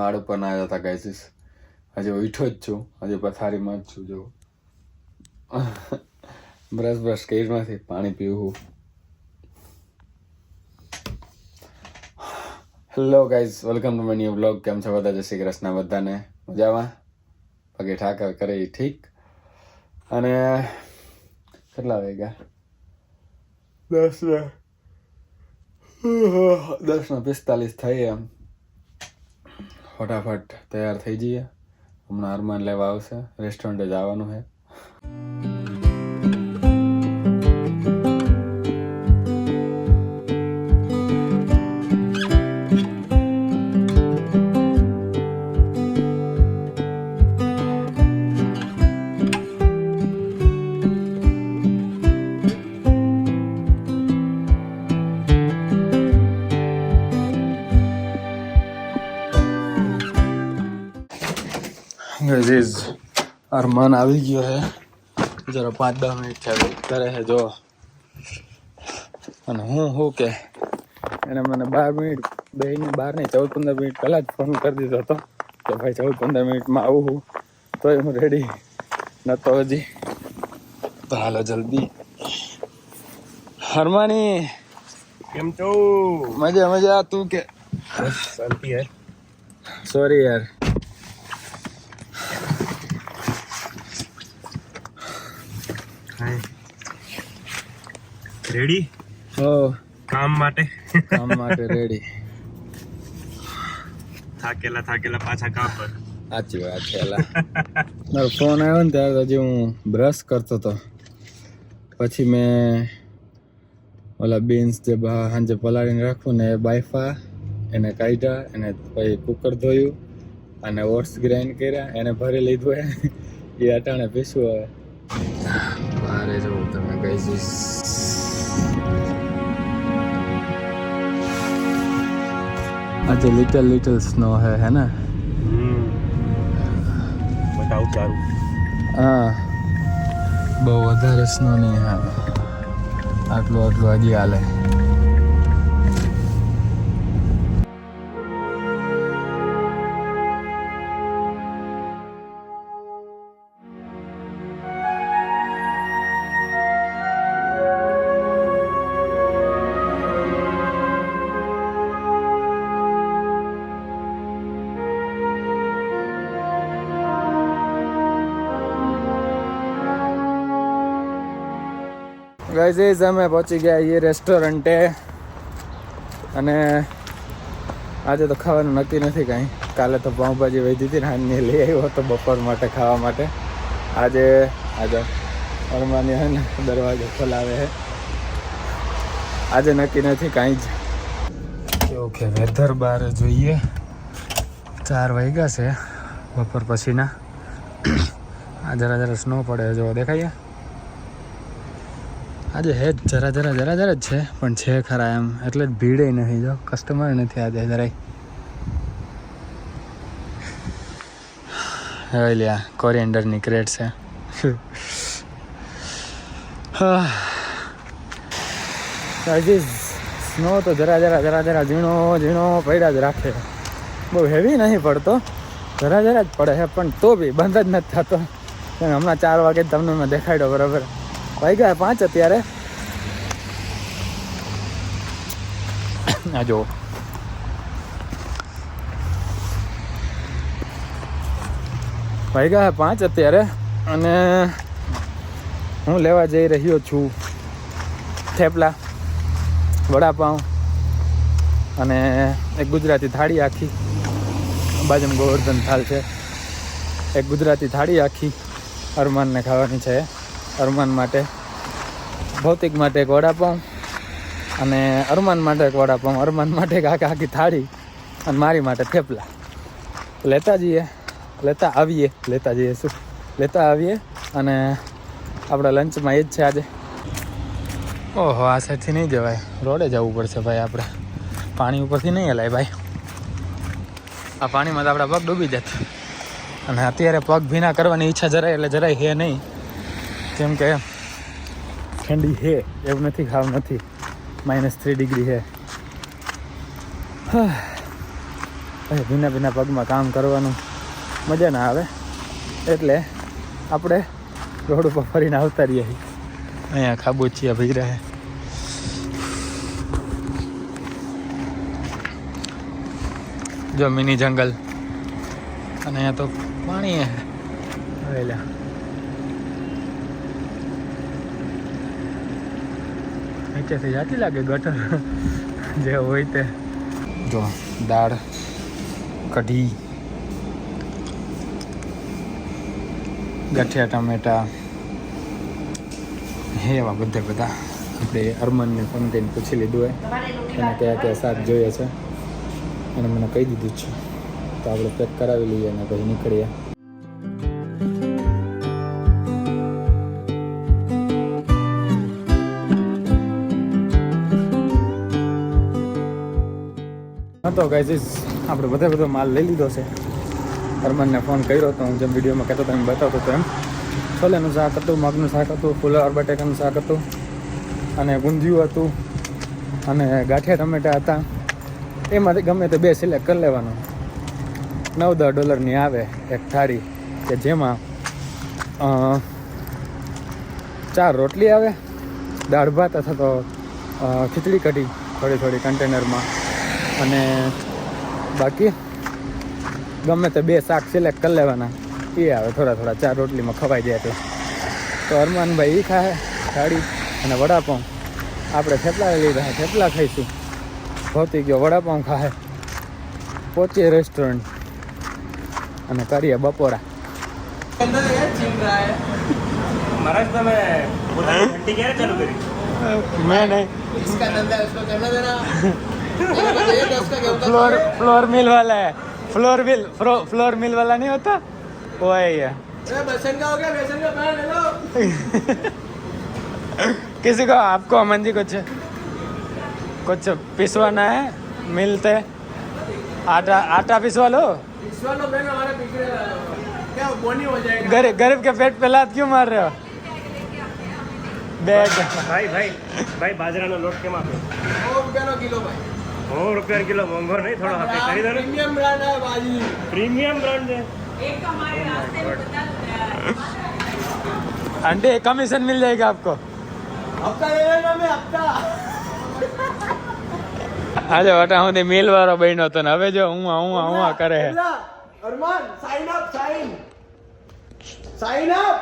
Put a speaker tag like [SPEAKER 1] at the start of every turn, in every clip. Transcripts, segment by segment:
[SPEAKER 1] માળ ઉપર ના આવ્યા હતા ગાઈસ. હજી ઉઠ્યો જ છું, હજી પથારીમાં જ છું. જો બ્રશ કર્યું નથી, પાણી પીવું. Hello guys, welcome to my new blog. કેમ છો બધા? જય શ્રી કૃષ્ણ બધાને. મજામાં? પગે ઠાકર કરે ઠીક. અને કેટલા વાગ્યા? 10:45 થઈ. એમ ફટાફટ તૈયાર થઈ જઈએ. હમણાં અરમાન લેવા આવશે, રેસ્ટોરન્ટે જવાનું છે. અરમાન આવી ગયો હે. જરા 5-10 મિનિટ છે વેઇટ કરે છે જો. અને હું કે એને મને 12 મિનિટ 14-15 મિનિટ પહેલા જ ફોન કરી દીધો હતો કે ભાઈ 14-15 મિનિટમાં આવું હું. તોય હું રેડી નતો હજી. તો હાલો જલ્દી. હરમાની
[SPEAKER 2] કેમ છો?
[SPEAKER 1] મજા. તું કે?
[SPEAKER 2] શાંતિ હે.
[SPEAKER 1] સોરી યાર.
[SPEAKER 2] રેડી?
[SPEAKER 1] હો,
[SPEAKER 2] કામ માટે
[SPEAKER 1] રેડી.
[SPEAKER 2] થાકેલા પાછા કામ પર.
[SPEAKER 1] સાચી વાત છે. મારો ફોન આવ્યો ને ત્યારે હજી હું બ્રશ કરતો હતો. પછી મેં ઓલા બીન્સ જે સાંજે પલાળીને રાખું ને એ બાયફા એને કાઢ્યા, એને પછી કુકર ધોયું અને ઓટ્સ ગ્રાઇન્ડ કર્યા, એને ભરી લીધું. એ અટાણે પીસું. હવે બારે જવું તમે ગઈ. આજે લિટલ સ્નો હે ને?
[SPEAKER 2] બતાવ ચારું.
[SPEAKER 1] હા, બહુ વધારે સ્નો નહીં. હા, આટલું હજી હાલે. ગાઈઝ અમે પહોંચી ગયા એ રેસ્ટોરન્ટે. અને આજે તો ખાવાનું નક્કી નથી કાંઈ. કાલે તો પાઉંભાજી વધી હતી ને, હાની લઈ આવ્યો હતો બપોર માટે ખાવા માટે. આજે અરમાની હે ને દરવાજો ખોલાવે છે. આજે નક્કી નથી કાંઈ જ. કેવું કે વેધર બહાર જોઈએ. 4 વાગ્યા છે બપોર પછીના. આ જરા સ્નો પડે જો દેખાય. આજે હે જરા જ છે, પણ છે ખરા એમ. એટલે જ ભીડે નહીં. જો કસ્ટમર નથી આજે જરાય. હવે લ્યા કોરિએન્ડરની ક્રેટ છે. હજી સ્નો તો જરા ઝીણો પડ્યા જ રાખે. બહુ હેવી નહીં પડતો, જરા જ પડે છે, પણ તો બી બંધ જ નથી થતો. હમણાં 4 વાગે તમને મેં દેખાડ્યો બરાબર. વાગ્યા 5 અત્યારે. આ જો વાગ્યા 5 અત્યારે. અને હું લેવા જઈ રહ્યો છું થેપલા, વડાપાઉં અને એક ગુજરાતી થાળી આખી. બાજુમાં ગોવર્ધન થાળ છે. એક ગુજરાતી થાળી આખી અરમાનને ખાવાની છે. અરમાન માટે, ભૌતિક માટે એક વડાપાઉં અને અરમાન માટે એક વડાપાઉં. અરમાન માટે એક આખી થાળી અને મારી માટે થેપલા. લેતા આવીએ. અને આપણા લંચમાં એ જ છે આજે. ઓહો, આ સાઈડથી નહીં જવાય, રોડે જવું પડશે ભાઈ. આપણે પાણી ઉપરથી નહીં હલાય ભાઈ. આ પાણીમાં તો આપણા પગ ડૂબી જતા. અને અત્યારે પગ ભીના કરવાની ઈચ્છા જરાય હે નહીં. કેમ કે ઠંડી હે એવું નથી, ખાવ નથી. -3 ડિગ્રી હે. પછી ભીના ભીના પગમાં કામ કરવાનું મજા ના આવે, એટલે આપણે રોડ ઉપર ફરીને આવતા રહીએ. અહીંયા ખાબોચિયા ભરી રહે. જો મિની જંગલ, અને અહીંયા તો પાણી આવેલા. નીચેથી જાતી લાગે ગટર જે હોય તે. જો દાળ, કઢી, ગાંઠિયા ટમેટા, એવા બધા આપણે અરમાનને ફોન કરીને પૂછી લીધું હોય એને કયા કયા શાક જોઈએ છે, અને મને કહી દીધું છે. તો આપણે પેક કરાવી લઈએ અને પછી નીકળીએ. તો ગાઈઝ આપણે બધો માલ લઈ લીધો છે. અરમાનને ફોન કર્યો તો હું જેમ વિડીયોમાં કહેતો હતો એમ બતાવતો હતો એમ. છોલેનું શાક હતું, મગનું શાક હતું, ફુલાવર બટેકાનું શાક હતું, અને ગુંદિયું હતું, અને ગાંઠિયા ટમેટા હતા. એમાંથી ગમે તે 2 સિલેક્ટ કરી લેવાનું. $9-10 આવે એક થાળી, કે જેમાં 4 રોટલી આવે, દાળ ભાત અથવા તો ખીચડી કઢી થોડી કન્ટેનરમાં, અને બાકી ગમે તે 2 શાક સિલેક્ટ કરી લેવાના. એ આવે થોડા 4 રોટલીમાં ખવાઈ જાય એટલે. તો અરમાનભાઈ એ ખાય થાળી, અને વડાપાઉં આપણે થેપલા લીધા, થેપલા ખાઈશું. ભૌતિક ગયો વડાપાઉં ખાય. પહોંચીએ રેસ્ટોરન્ટ અને કરીએ બપોરા.
[SPEAKER 2] महाराज तो मैं घंटी क्या चालू करी
[SPEAKER 1] मैं नहीं,
[SPEAKER 3] इसका धंधा है, उसको करने देना।
[SPEAKER 1] फ्लोर मिल वाला है. फ्लोर मिल वाला नहीं होता वो है ये.
[SPEAKER 3] बेसन का हो गया, बेसन का बना ले लो।
[SPEAKER 1] किसी को आपको अमन जी कुछ पिसवाना है, मिलते आटा पिसवा लो.
[SPEAKER 3] इस वालों में हमारे बिगड़े क्या बोनी हो जाएगा।
[SPEAKER 1] गरीब के पेट पे लात क्यों मार रहे हो? बैग
[SPEAKER 2] भाई बाजरा नो लोट के मापे
[SPEAKER 3] ₹100 किलो भाई।
[SPEAKER 2] ₹100 किलो महंगो नहीं, थोड़ा हाथे खरीदो ना.
[SPEAKER 3] प्रीमियम ब्रांड है बाजी।
[SPEAKER 2] प्रीमियम ब्रांड है.
[SPEAKER 4] एक हमारे रास्ते में बता दो यार।
[SPEAKER 1] आंटी कमीशन मिल जाएगा आपको.
[SPEAKER 3] हफ्ता ले लेना मैं हफ्ता।
[SPEAKER 1] આજે વટા હું મિલ વાળો બન્યો હતો ને હવે જો હું કરે હે.
[SPEAKER 3] अरमान साइन अप, साइन अप।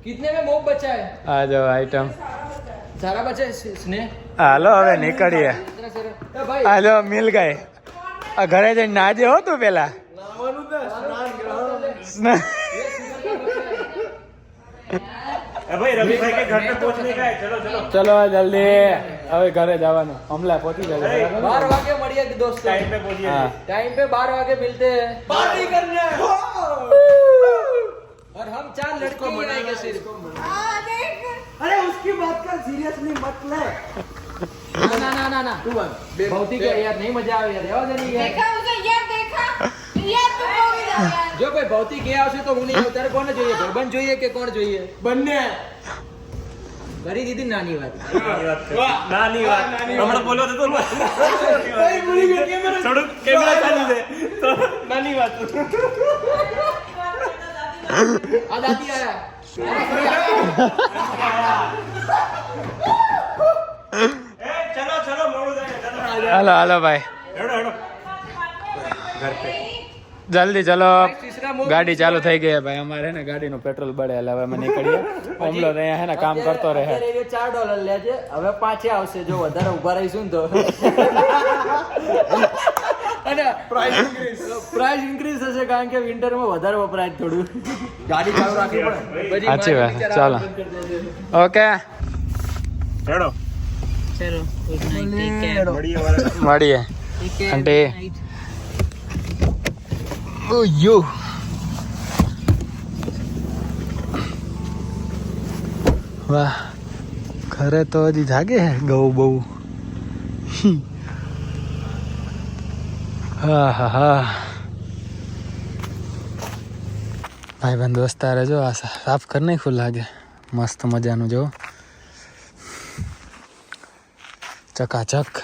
[SPEAKER 3] कितने में मोब बचा है?
[SPEAKER 1] આ જો આઈટમ
[SPEAKER 3] सारा बचा है स्नेह।
[SPEAKER 1] હાલો હવે નીકળીએ.
[SPEAKER 3] भाई
[SPEAKER 1] આ જો મિલ ગઈ. આ ઘરે જઈને નાજે હો તું પેલા.
[SPEAKER 3] नावनु तो स्नान करो।
[SPEAKER 2] भाई रवि भाई के घर पे पहुंचने का है. चलो
[SPEAKER 1] ચલો જલ્દી હવે ઘરે જવાનું. હમણાં પહોંચી જાય
[SPEAKER 3] 12 वागे मरिए दोस्तों।
[SPEAKER 2] टाइम पे पहुंचिए.
[SPEAKER 1] हाँ.
[SPEAKER 3] टाइम पे 12 वागे मिलते हैं, पार्टी करने। और हम 4 लड़के ही आएंगे सिर्फ। अरे उसकी बात कर, सीरियसली मत ले। ना तू भौतिक है यार, नहीं मजा आवे यार. आवा जरी यार.
[SPEAKER 4] देखा उसे यार, देखा यार तू को भी यार.
[SPEAKER 3] જો કોઈ ભૌતિક ગયા હશે તો હું નહીં તારે કોને જોઈએ, ભાઈબંધ જોઈએ કે કોણ જોઈએ? બંને કરી દીધી નાની વાત.
[SPEAKER 2] નાની વાત હમણાં બોલ્યો તો તું.
[SPEAKER 3] કઈ ભૂલી ગયો કેમેરા?
[SPEAKER 2] થોડું કેમેરા ચાલુ છે તો નાની વાત.
[SPEAKER 3] આ દાદી આયા.
[SPEAKER 2] चलो मोड़ू जाए.
[SPEAKER 1] હાલો ભાઈ
[SPEAKER 2] हेड़ो घर पे
[SPEAKER 1] જલ્દી ચલો.
[SPEAKER 3] तीसरा मोब
[SPEAKER 1] ગાડી ચાલુ થઈ ગઈ હે ભાઈ. અમારે હે ને ગાડીનું પેટ્રોલ બળે એટલે હવે અમે નીકળીએ. ઓમલો તો અહીંયા હે ને કામ કરતો રહે.
[SPEAKER 3] અત્યારે $4 લેજે, હવે 5 આવશે જો વધારે ઊભા રહીશું ને તો. અને પ્રાઇસ ઇન્ક્રીઝ થશે કારણ કે વિન્ટરમાં વધારે વપરાય થોડું. ગાડી ચાલુ રાખવી પડે. પછી
[SPEAKER 1] સાચી વાત.
[SPEAKER 3] મારી
[SPEAKER 1] ચાલો.
[SPEAKER 3] બંધ કરી દેજે.
[SPEAKER 1] ઓકે
[SPEAKER 2] हेड़ो
[SPEAKER 4] चलो गुड नाइट, टेक केयर,
[SPEAKER 2] बढ़िया वाला
[SPEAKER 1] મળીએ.
[SPEAKER 4] Take care
[SPEAKER 1] aunty.
[SPEAKER 4] नाइट.
[SPEAKER 1] ઓયો વાહ, ઘરે તો હજી જાગે હે ગૌ બહુ. હા. ભાઈ બંધ દોસ્તારે જો આ સાફ કરી નાખ્યું લાગે મસ્ત મજાનું જો ચકાચક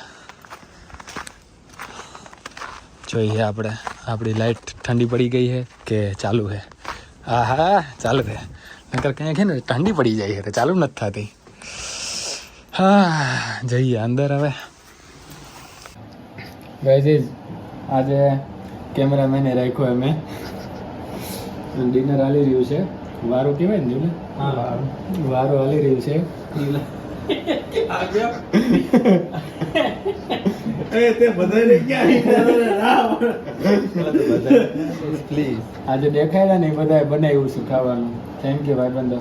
[SPEAKER 1] જોઈએ આપણે આપણી લાઈટ ઠંડી પડી ગઈ છે કે ચાલુ છે હા હા ચાલુ છે નકર ક્યાંય છે ને ઠંડી પડી જાય છે ચાલુ નથી થતી હા જઈએ અંદર હવે ગાઈઝ આજે કેમેરામેને રાખ્યો અમે ડિનર હાલી રહ્યું છે વારો કહેવાય ને જોને વારો હાલી રહ્યું છે
[SPEAKER 3] પ્લીઝ
[SPEAKER 1] આજે દેખાડ્યા ને બધા બનાવ્યું છે ખાવાનું થેન્ક યુ ભાઈ બંધો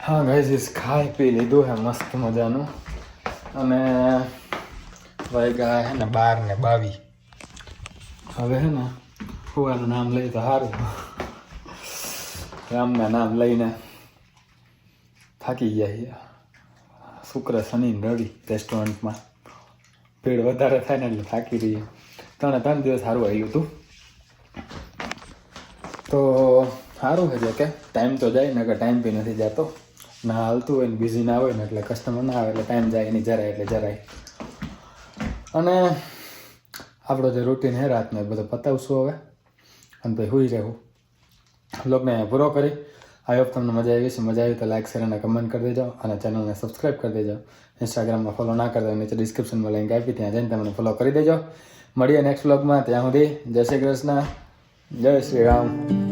[SPEAKER 1] હા ગાઈઝ ખાઈ પી લીધું હે મસ્ત મજાનું અને વાગ્યા હે ને 12:22 હવે હે ને ફુવાનું નામ લઈ તો સારું રામના નામ લઈને થાકી ગયા શુક્ર શનિ રવિ રેસ્ટોરન્ટમાં ભીડ વધારે થાય ને એટલે થાકી રહીએ 3 દિવસ સારું આવ્યું હતું તો સારું છે જો કે ટાઈમ તો જાય ને કે ટાઈમ બી નથી જતો ના હાલતું હોય ને બિઝી ના હોય ને એટલે કસ્ટમર ના આવે એટલે ટાઈમ જાય એની જરાય એટલે જરાય અને આપણો જે રૂટીન છે રાતનો એ બધો પતાવશું હવે અને પછી સુઈ રહેવું બ્લોગને પૂરો કરી આઈ હોપ તમને મજા આવી છે મજા આવી તો લાઈક શેર અને કમેન્ટ કરી દેજો અને ચેનલને સબસ્ક્રાઈબ કરી દેજો ઇન્સ્ટાગ્રામમાં ફોલો ના કરતા નીચે ડિસ્ક્રિપ્શનમાં લિંક આપી ત્યાં જઈને તમને ફોલો કરી દેજો મળીએ નેક્સ્ટ બ્લોગમાં ત્યાં સુધી જય શ્રી કૃષ્ણ જય શ્રી રામ